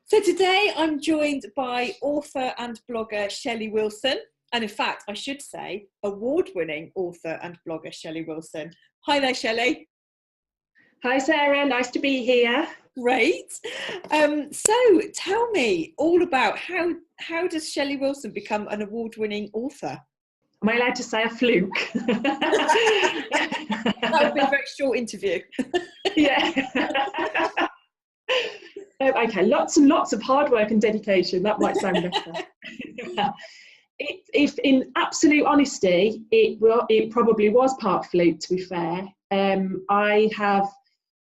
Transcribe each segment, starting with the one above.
So today I'm joined by author and blogger Shelley Wilson, and in fact I should say award-winning author and blogger Shelley Wilson. Hi there, Shelley. Hi Sarah, nice to be here. Great. So tell me all about how does Shelley Wilson become an award-winning author? Am I allowed to say a fluke? That would be a very short interview. Yeah. Okay, lots and lots of hard work and dedication. That might sound better. If in absolute honesty, it probably was part fluke, to be fair. I have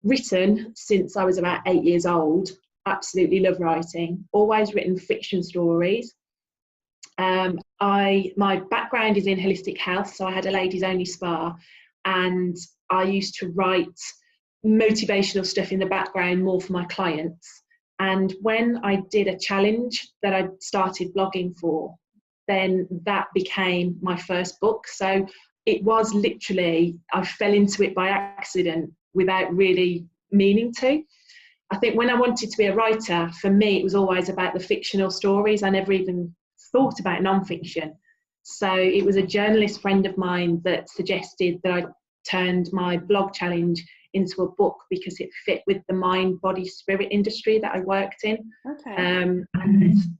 written since I was about 8 years old. Absolutely love writing. Always written fiction stories. My background is in holistic health, so I had a ladies only spa, and I used to write motivational stuff in the background more for my clients. And when I did a challenge that I started blogging for, then that became my first book. So it was literally, I fell into it by accident without really meaning to. I think when I wanted to be a writer, for me, it was always about the fictional stories. I never even thought about non-fiction. So it was a journalist friend of mine that suggested that I turned my blog challenge into a book because it fit with the mind, body, spirit industry that I worked in. Okay. And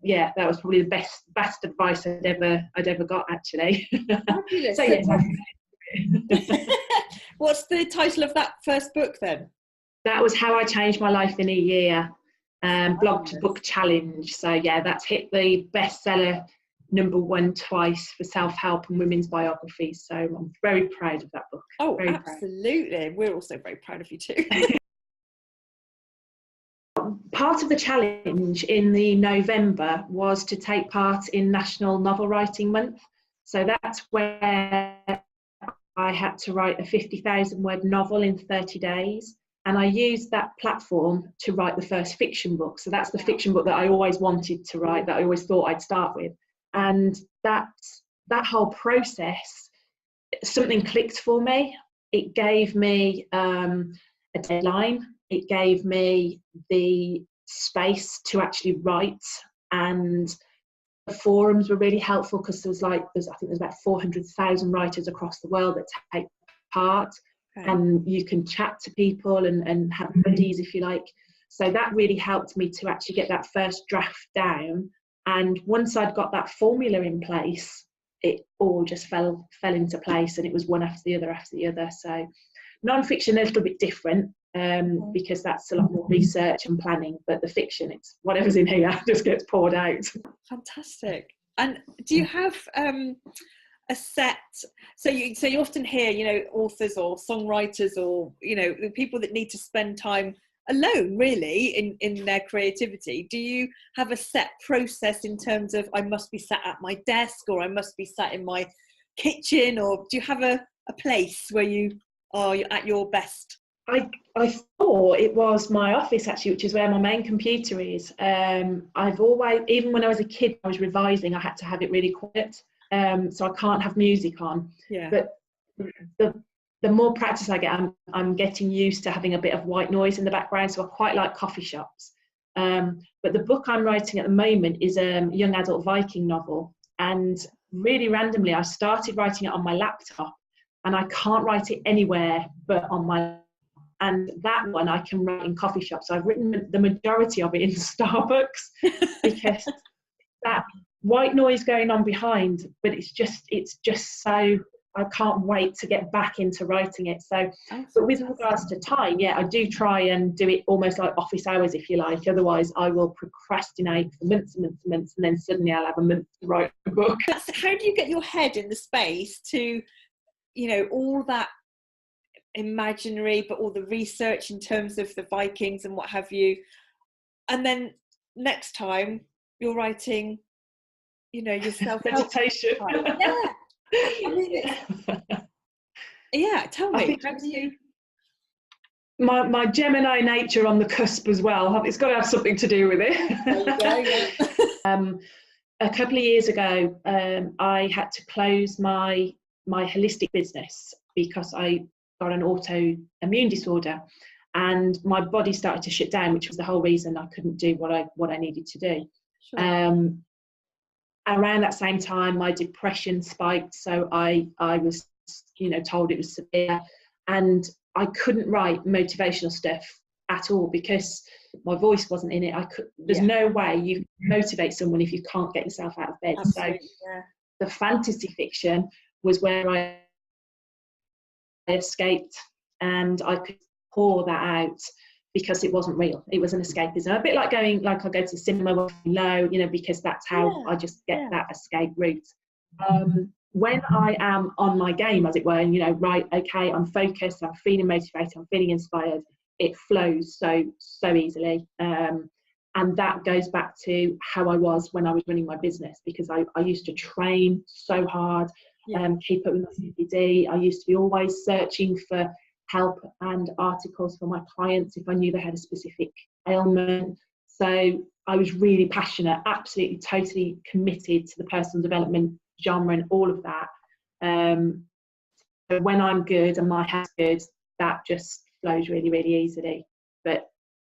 yeah, that was probably the best advice I'd ever got, actually. Fabulous. So yes. What's the title of that first book then? That was How I Changed My Life in a Year, blog to book challenge. So yeah, that's hit the bestseller #1 twice for self-help and women's biographies. So I'm very proud of that book. Oh, very absolutely. Proud. We're also very proud of you too. Part of the challenge in the November was to take part in National Novel Writing Month. So that's where I had to write a 50,000 word novel in 30 days. And I used that platform to write the first fiction book. So that's the fiction book that I always wanted to write, that I always thought I'd start with. And that whole process, something clicked for me. It gave me a deadline. It gave me the space to actually write, and the forums were really helpful because I think there's about 400,000 writers across the world that take part. Okay. And you can chat to people and have buddies, if you like. So that really helped me to actually get that first draft down. And once I'd got that formula in place, it all just fell into place, and it was one after the other. So non-fiction, a little bit different because that's a lot more research and planning, but the fiction, it's whatever's in here just gets poured out. Fantastic. And do you have a set, so you often hear, authors or songwriters or, the people that need to spend time alone really in their creativity. Do you have a set process in terms of I must be sat at my desk, or I must be sat in my kitchen, or do you have a place where you are at your best? I thought it was my office, actually, which is where my main computer is. I've always, even when I was a kid, I was revising, I had to have it really quiet. So I can't have music on. Yeah. But the more practice I get, I'm getting used to having a bit of white noise in the background. So I quite like coffee shops. But the book I'm writing at the moment is a young adult Viking novel. And really randomly, I started writing it on my laptop, and I can't write it anywhere but on my. And that one I can write in coffee shops. So I've written the majority of it in Starbucks because that white noise going on behind, but it's just so, I can't wait to get back into writing it. So, but with regards to time, yeah, I do try and do it almost like office hours, if you like. Otherwise, I will procrastinate for months and months and months, and then suddenly I'll have a month to write a book. How do you get your head in the space to, all that imaginary, but all the research in terms of the Vikings and what have you, and then next time you're writing, yourself meditation. Yeah. Yeah, tell me, how do you? My Gemini nature on the cusp as well. It's got to have something to do with it. There you go, yeah. A couple of years ago, I had to close my holistic business because I got an autoimmune disorder, and my body started to shut down, which was the whole reason I couldn't do what I needed to do. Sure. Around that same time, my depression spiked, so I was, told it was severe, and I couldn't write motivational stuff at all because my voice wasn't in it. There's no way you can motivate someone if you can't get yourself out of bed. Absolutely, so the fantasy fiction was where I escaped, and I could pour that out because it wasn't real. It was an escapism, a bit like I go to the cinema when I'm low, because that's how I just get that escape route. When I am on my game, as it were, and right, okay, I'm focused, I'm feeling motivated, I'm feeling inspired, it flows so easily. And that goes back to how I was when I was running my business, because I used to train so hard, keep up with my CPD. I used to be always searching for help and articles for my clients if I knew they had a specific ailment. So I was really passionate, absolutely, totally committed to the personal development genre and all of that. So when I'm good and my head's good, that just flows really, really easily. But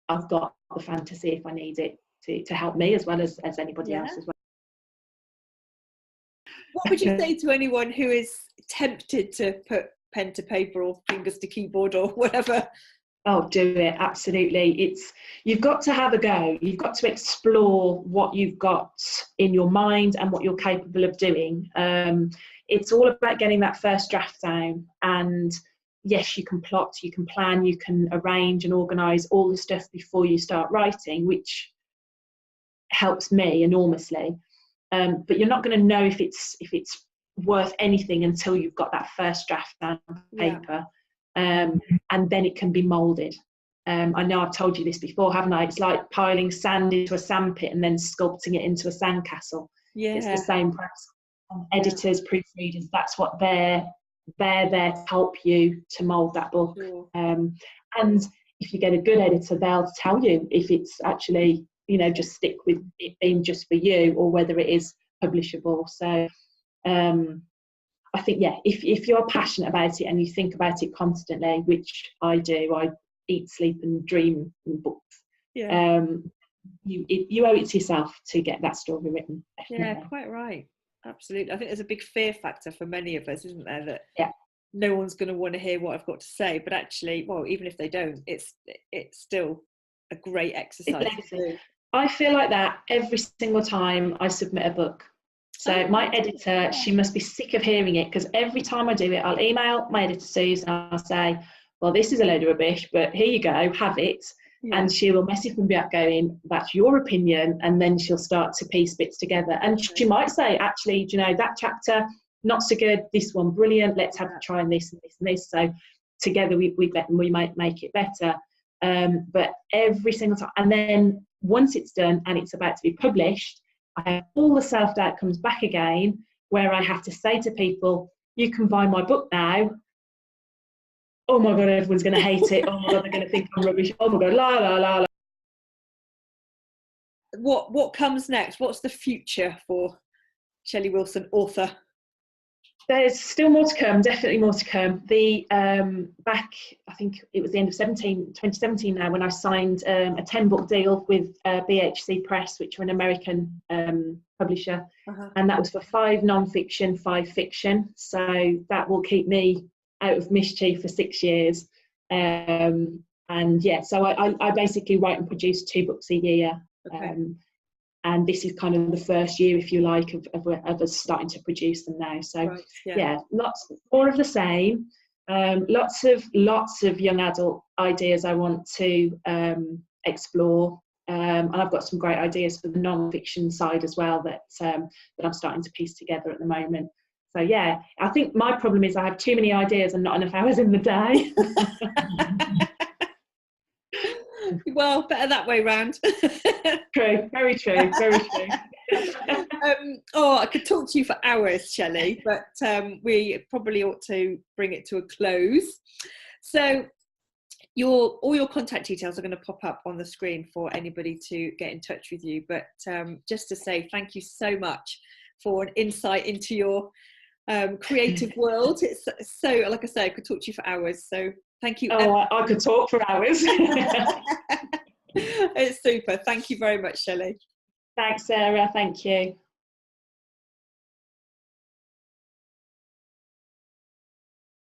I've got the fantasy if I need it to help me as well as anybody else as well. What would you say to anyone who is tempted to put pen to paper or fingers to keyboard or whatever? Oh, do it, absolutely. You've got to have a go. You've got to explore what you've got in your mind and what you're capable of doing. It's all about getting that first draft down, and yes, you can plot, you can plan, you can arrange and organise all the stuff before you start writing, which helps me enormously. But you're not going to know if it's worth anything until you've got that first draft down on paper. And then it can be moulded. I know I've told you this before, haven't I? It's like piling sand into a sandpit and then sculpting it into a sandcastle. It's the same process. Editors, proofreaders, that's what they're there to help you to mould that book. Sure. And if you get a good editor, they'll tell you if it's actually, just stick with it being just for you or whether it is publishable. So I think, if you're passionate about it and you think about it constantly, which I do, I eat, sleep and dream in books, you owe it to yourself to get that story written. Definitely. Yeah, quite right. Absolutely. I think there's a big fear factor for many of us, isn't there, that no one's going to want to hear what I've got to say, but actually, well, even if they don't, it's still a great exercise to do. I feel like that every single time I submit a book. So my editor, she must be sick of hearing it, because every time I do it, I'll email my editor, Susan, and I'll say, well, this is a load of rubbish, but here you go, have it. And she will message me back going, that's your opinion. And then she'll start to piece bits together. And she might say, actually, that chapter, not so good, this one, brilliant, let's have a try on this and this and this. So together we might make it better. But every single time. And then once it's done and it's about to be published, I have all the self-doubt comes back again, where I have to say to people, you can buy my book now. Oh my God, everyone's going to hate it. Oh my God, they're going to think I'm rubbish. Oh my God, la, la, la, la. What comes next? What's the future for Shelley Wilson, author? There's still more to come, definitely more to come. Back, I think it was the end of 2017 now, when I signed a 10-book deal with BHC Press, which are an American publisher. And that was for 5 non-fiction, 5 fiction. So that will keep me out of mischief for 6 years. So I basically write and produce 2 books a year. And this is kind of the first year, if you like, of us starting to produce them now. So lots more of the same. Lots of young adult ideas I want to explore. And I've got some great ideas for the non-fiction side as well that I'm starting to piece together at the moment. So I think my problem is I have too many ideas and not enough hours in the day. Well, better that way round. True, very true, very true. I could talk to you for hours, Shelley, but we probably ought to bring it to a close. So all your contact details are going to pop up on the screen for anybody to get in touch with you. But just to say thank you so much for an insight into your creative world. It's so, like I say, I could talk to you for hours. So Thank you. Oh, I could talk for hours. It's super. Thank you very much, Shelley. Thanks, Sarah. Thank you.